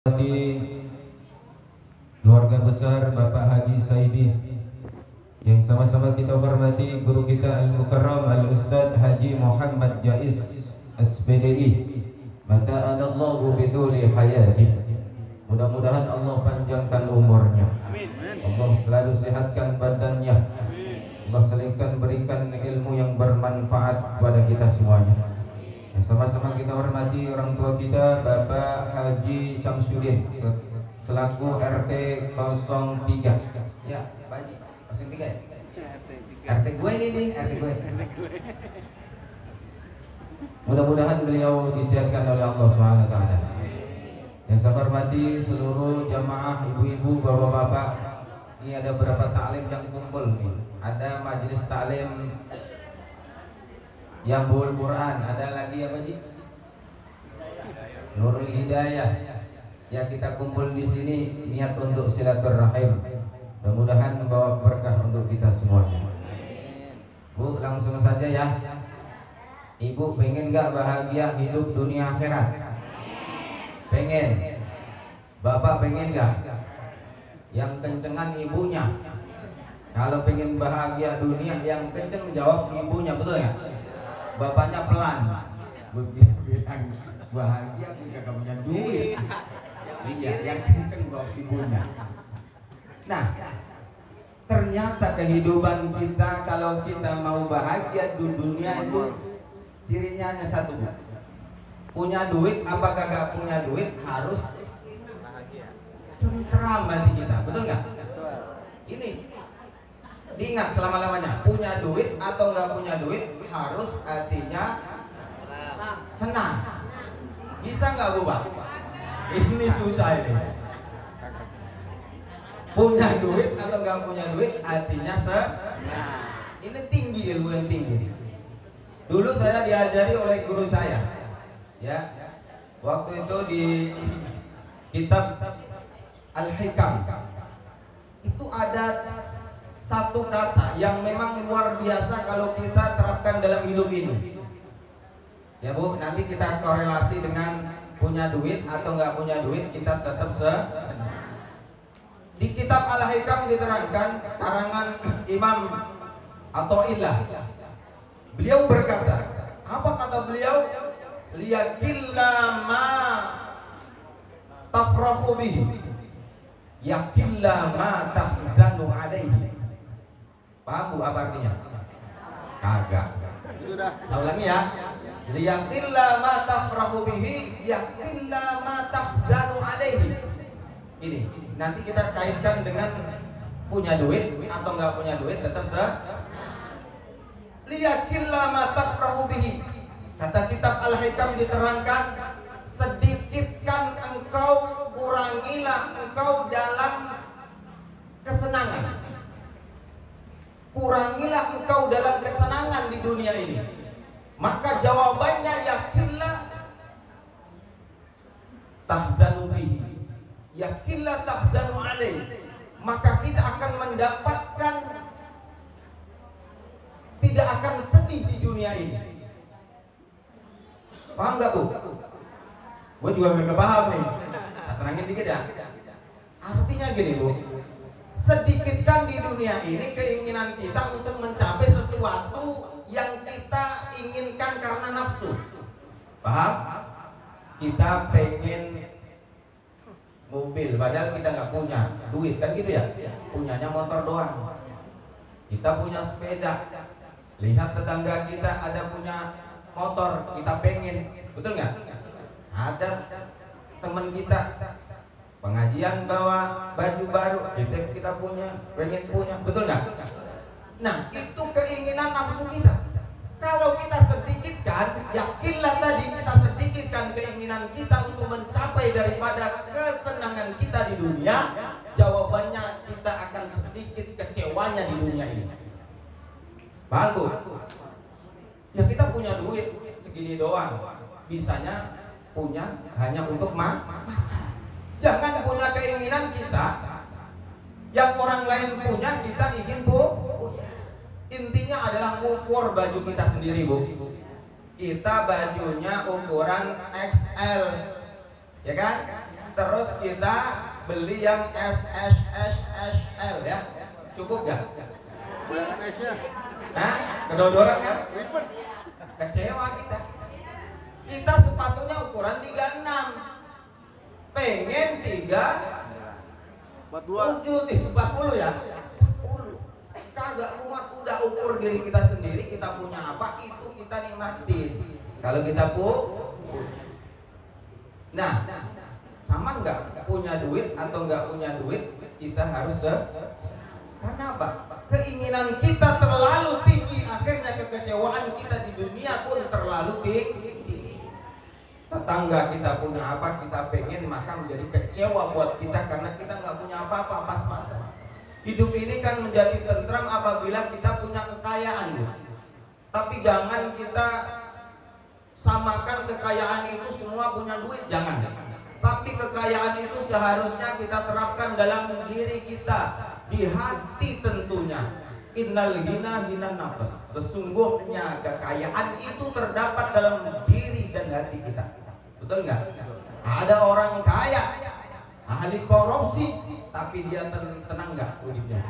Di keluarga besar Bapak Haji Saidi yang sama-sama kita hormati guru kita Al-Mukarram Al-Ustadz Haji Muhammad Jais SPDI, mata'anallahu biduli hayati. Mudah-mudahan Allah panjangkan umurnya, Allah selalu sehatkan badannya, Allah selalu berikan ilmu yang bermanfaat kepada kita semuanya. Sama-sama kita hormati orang tua kita Bapak Haji Syamsuddin selaku RT 03. Ya, Pak Haji, 03 ya? RT gue ini nih, RT gue. Mudah-mudahan beliau disehatkan oleh Allah SWT. Yang saya hormati seluruh jamaah, ibu-ibu, bapak-bapak. Ini ada beberapa taklim yang kumpul nih. Ada majelis taklim Yambul Quran, ada lagi apa Ji? Nurul Hidayah. Ya, kita kumpul di sini niat untuk silaturahim. Mudah-mudahan membawa berkah untuk kita semuanya. Bu, langsung saja ya. Ibu pengen gak bahagia hidup dunia akhirat? Pengen. Bapak pengen gak? Yang kencengan ibunya. Kalau pengen bahagia dunia, yang kenceng jawab ibunya, betul ya? Bapaknya pelan, bilang bahagia punya punya duit. Iya, yang kenceng bawa ibunya. Nah, ternyata kehidupan kita kalau kita mau bahagia di dunia itu cirinya hanya satu. Punya duit, apakah gak punya duit harus tentram hati kita, betul nggak? Ini diingat selama-lamanya, punya duit atau nggak punya duit harus hatinya senang. Bisa nggak Bu Pak? Ini susah ini. Punya duit atau nggak punya duit hatinya ini tinggi, ilmu yang tinggi. Dulu saya diajari oleh guru saya, ya, waktu itu di kitab Al-Hikam itu ada satu kata yang memang luar biasa kalau kita terapkan dalam hidup ini. Ya Bu, nanti kita korelasi dengan punya duit atau nggak punya duit, kita tetap senang. Di kitab Al-Hikam diterangkan karangan Imam Athaillah. Beliau berkata, apa kata beliau? Liyakilla ma tafrahu bihi, yakilla ma tahzanu alaihi. Paham Bu apa artinya? Kagak. Saya ulangi ya. Liyaqilla ma tafrahu bihi yaqilla ma tahzanu alaihi. Ini nanti kita kaitkan dengan punya duit atau enggak punya duit tetap liyaqilla ma tafrahu bihi. Kata kitab Al-Hikam diterangkan, sedikitkan engkau, kurangilah engkau dalam kesenangan. Kurangilah engkau dalam kesenangan di dunia ini. Maka jawabannya yakinlah tahzanu bihi, yakinlah tahzanu alaih. Maka kita akan mendapatkan, tidak akan sedih di dunia ini. Paham gak Bu? Gue juga gak paham nih. Nah, terangin dikit ya. Artinya gini Bu, sedikitkan di dunia ini keinginan kita untuk mencapai sesuatu yang kita inginkan karena nafsu. Paham? Kita pengen mobil padahal kita nggak punya duit, kan gitu ya? Punyanya motor doang. Kita punya sepeda, lihat tetangga kita ada punya motor, kita pengen, betul nggak? Ada teman kita pengajian bawa baju baru, kita punya, pengen punya, betul nggak? Nah, itu keinginan nafsu kita. Kalau kita sedikitkan, yakinlah tadi kita sedikitkan keinginan kita untuk mencapai daripada kesenangan kita di dunia, jawabannya kita akan sedikit kecewanya di dunia ini. Paham Bu? Ya kita punya duit segini doang, bisanya punya hanya untuk makan. Jangan punya keinginan kita yang orang lain punya, kita ingin Bu. Intinya adalah ngukur baju kita sendiri Bu. Kita bajunya ukuran XL, ya kan? terus kita beli yang SSL ya, cukup gak? Hah? Kedodoran kan? Kecewa kita. Kita sepatunya ukuran 36, pengen 40 ya, 40 kagak muat. Udah ukur diri kita sendiri, kita punya apa itu kita nikmatin. Kalau kita punya, nah sama nggak punya duit atau nggak punya duit, kita harus karena apa? Keinginan kita terlalu tinggi, akhirnya kekecewaan kita di dunia pun terlalu tinggi. Tetangga kita punya apa, kita pengen, maka menjadi kecewa buat kita karena kita nggak punya apa-apa, pas-pasan. Hidup ini kan menjadi tentram apabila kita punya kekayaan. Tapi jangan kita samakan kekayaan itu semua punya duit, jangan. Tapi kekayaan itu seharusnya kita terapkan dalam diri kita, di hati tentunya. Innal ghina ghinan nafas. Sesungguhnya kekayaan itu terdapat dalam diri dan hati kita. Betul nggak? Ada orang kaya, ahli korupsi, tapi dia tenang nggak hidupnya?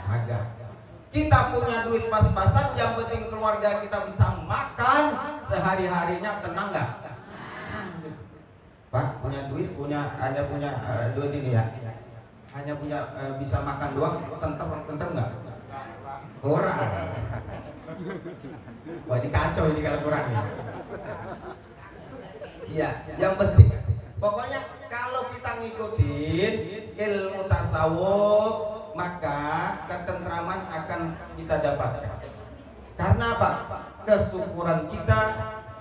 Agak. Kita punya duit pas-pasan, yang penting keluarga kita bisa makan sehari-harinya, tenang nggak? Pak punya duit, hanya punya duit ini ya, hanya punya bisa makan doang, tenter nggak? Kurang. Wah ini kacau ini kalau kurang ya. Iya, yang penting pokoknya kalau kita ngikutin ilmu tasawuf, maka ketentraman akan kita dapatkan. Karena apa? Kesyukuran kita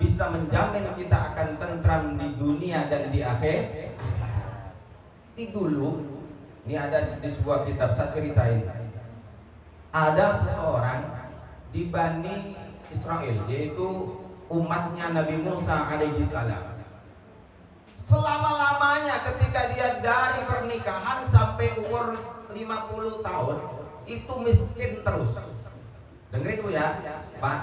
bisa menjamin kita akan tentram di dunia dan di akhir. Ini dulu, ini ada di sebuah kitab, saya ceritain. Ada seseorang di Bani Israel, yaitu umatnya Nabi Musa alaihi salam. Selama-lamanya ketika dia dari pernikahan sampai umur 50 tahun itu miskin terus. Dengerin Bu ya, Pak.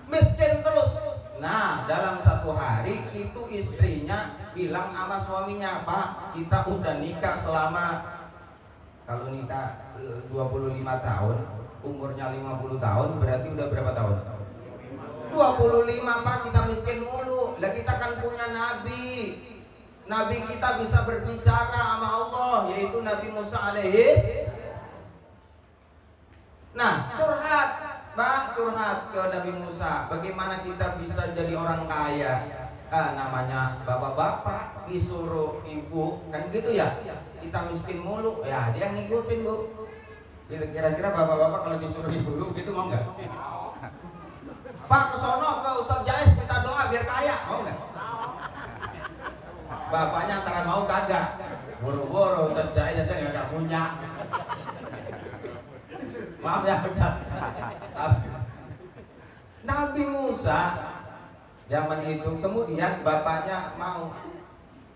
Miskin terus. Nah, dalam satu hari itu istrinya bilang sama suaminya, "Pak, kita udah nikah selama, kalau nikah 25 tahun, umurnya 50 tahun, berarti udah berapa tahun? 25, Pak, kita miskin mulu. Lah kita kan punya nabi. Nabi kita bisa berbicara sama Allah, yaitu Nabi Musa alaihi. Nah, curhat, Pak, curhat ke Nabi Musa. Bagaimana kita bisa jadi orang kaya? Namanya bapak-bapak disuruh ibu, kan gitu ya. Kita miskin mulu, ya dia ngikutin Bu. Kira-kira bapak-bapak kalau disuruh ibu gitu mau nggak? Pak, ke sono ke Ustadz Jais minta doa biar kaya, mau nggak? Bapaknya antara mau kagak, boro-boro Ustadz Jais saya nggak punya. Maaf ya Ustadz. Nabi Musa zaman itu kemudian bapaknya mau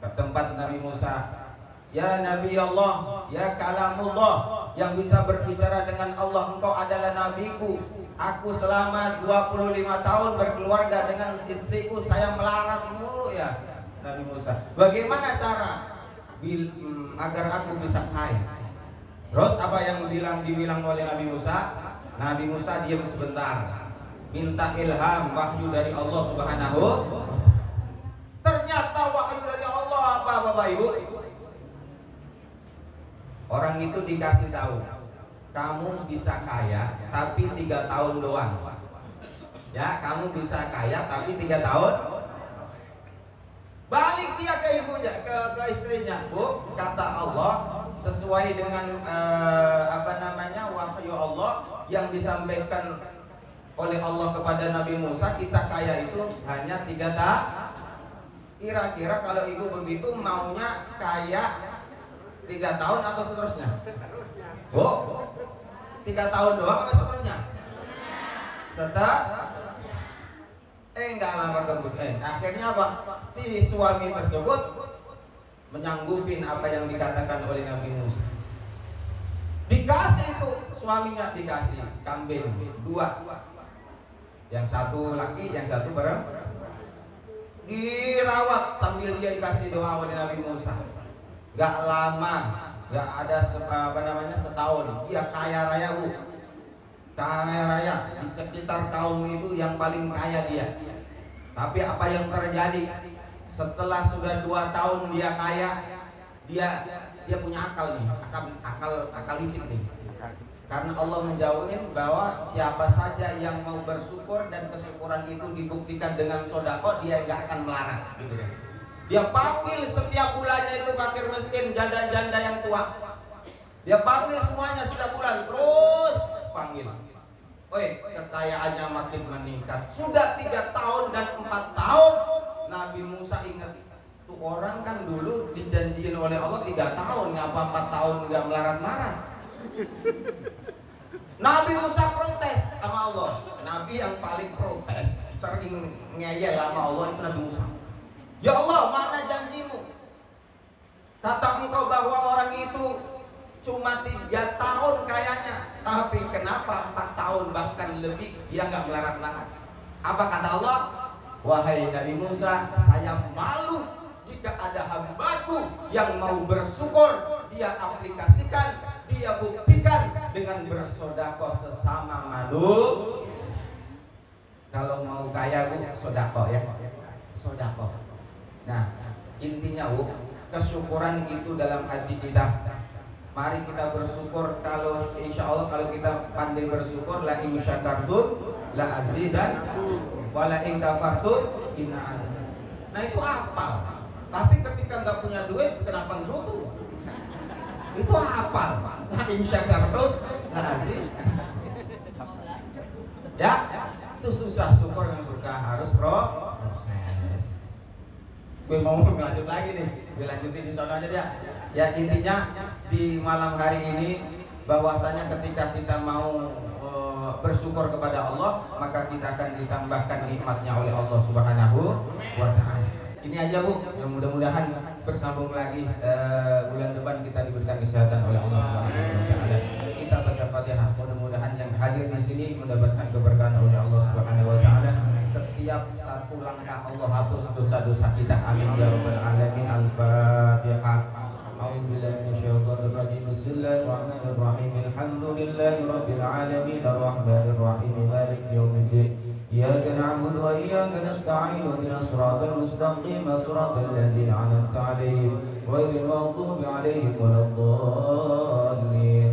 ke tempat Nabi Musa. Ya Nabi Allah, ya kalamullah, yang bisa berbicara dengan Allah, engkau adalah nabiku. Aku selama 25 tahun berkeluarga dengan istriku, saya melarat mulu ya Nabi Musa. Bagaimana cara agar aku bisa kaya? Terus apa yang dibilang oleh Nabi Musa? Nabi Musa diam sebentar, minta ilham, wahyu dari Allah Subhanahu. Ternyata wahyu dari Allah apa Bapak Ibu? Orang itu dikasih tahu, kamu bisa kaya tapi 3 tahun doang. Ya, kamu bisa kaya tapi 3 tahun. Balik dia ke ibunya, ke istrinya. Bu, kata Allah, sesuai dengan wahyu Allah yang disampaikan oleh Allah kepada Nabi Musa, kita kaya itu hanya 3 tahun. Kira-kira kalau ibu begitu maunya kaya 3 tahun atau seterusnya? Bu, 3 tahun doang apa seterusnya? Enggak lama kemudian akhirnya apa? Si suami tersebut menyanggupin apa yang dikatakan oleh Nabi Musa. Dikasih itu suaminya, dikasih kambing 2, yang satu laki, yang satu perempuan. Dirawat sambil dia dikasih doa oleh Nabi Musa. Gak lama, gak ada setahun, dia kaya raya Bu, kaya raya di sekitar kaum itu yang paling kaya dia. Tapi apa yang terjadi setelah sudah 2 tahun dia kaya, dia punya akal nih, akal licik nih. Karena Allah menjauhin bahwa siapa saja yang mau bersyukur dan kesyukuran itu dibuktikan dengan sodako, dia gak akan melarat gitu kan. Dia panggil setiap bulannya itu fakir miskin, janda-janda yang tua. Dia panggil semuanya setiap bulan, terus panggil. Woi, kekayaannya makin meningkat. Sudah 3 tahun dan 4 tahun. Nabi Musa ingat, tuh orang kan dulu dijanjiin oleh Allah 3 tahun, ngapa 4 tahun nggak melarat-melarat. Nabi Musa protes sama Allah. Nabi yang paling protes, sering ngeyel sama Allah itu Nabi Musa. Ya Allah, mana janjimu? Kata engkau bahwa orang itu cuma 3 tahun kayaknya, tapi kenapa 4 tahun bahkan lebih dia nggak melarat-melarat? Apa kata Allah? Wahai Nabi Musa, saya malu jika ada hambaku yang mau bersyukur, dia aplikasikan, dia buktikan dengan bersedekah sesama manusia. Kalau mau kaya Bu, sedekah ya, sedekah. Nah, intinya Bu, kesyukuran itu dalam hati kita. Mari kita bersyukur. Kalau insya Allah kalau kita pandai bersyukur, la in syakartum la azidannakum wa la in kafartum inna adzab. Nah itu hafal. Tapi ketika nggak punya duit, kenapa ngerutu? Itu hafal. La in syakartum la azidannakum. Ya, itu susah. Syukur yang suka harus proses. Gue mau lanjut lagi nih, gue lanjutin di sana aja dia. Ya intinya di malam hari ini bahwasanya ketika kita mau bersyukur kepada Allah, maka kita akan ditambahkan nikmatnya oleh Allah Subhanahu wa Ta'ala. Ini aja Bu, mudah-mudahan bersambung lagi bulan depan kita diberikan kesehatan oleh Allah Subhanahu wa Ta'ala. Kita baca Fatihah, mudah-mudahan yang hadir di sini mendapatkan keberkahan oleh Allah Subhanahu wa Ta'ala. Setiap satu langkah Allah hapus dosa-dosa kita. Amin ya rabbal alamin. Al-Fatihah. A'udzubillahi minasyaitonir rajim. Bismillahirrahmanirrahim. Alhamdulillahi rabbil alamin arrahmanir rahim maliki yaumiddin. Iyyaka na'budu wa iyyaka nasta'in. Ihdinas siratal mustaqim, siratal ladzina an'amta 'alaihim ghairil maghdubi 'alaihim waladdallin.